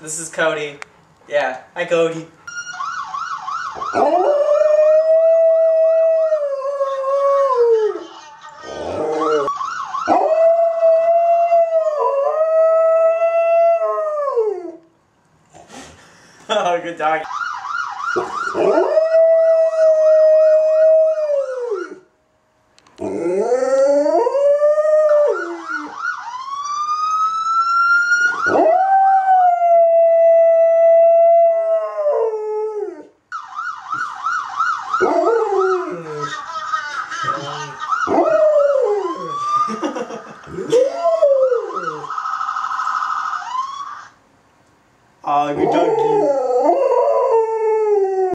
This is Kody. Yeah. Hi, Kody. Oh, good dog.